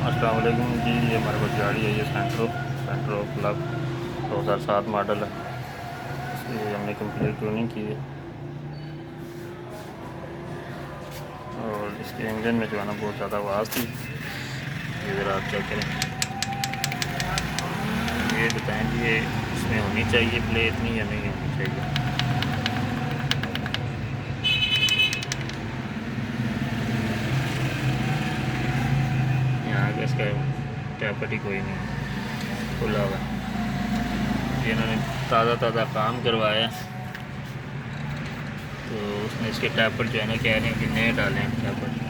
अस्सलाम वालेकुम जी। ये हमारे पास गाड़ी है, ये सेंट्रो क्लब 2007 मॉडल है। इसकी हमने कंप्लीट ट्यूनिंग की है और इसके इंजन में जो है ना बहुत ज़्यादा आवाज़ थी। ये ज़रा आप चेक करें, ये बताएं कि ये इसमें होनी चाहिए प्ले इतनी या नहीं होनी चाहिए। यहाँ का इसका टैपट ही कोई नहीं खुला हुआ। ये इन्होंने ताज़ा काम करवाया तो उसमें इसके टैपर जो है ना कह रहे हैं कि नए डालें टैपर।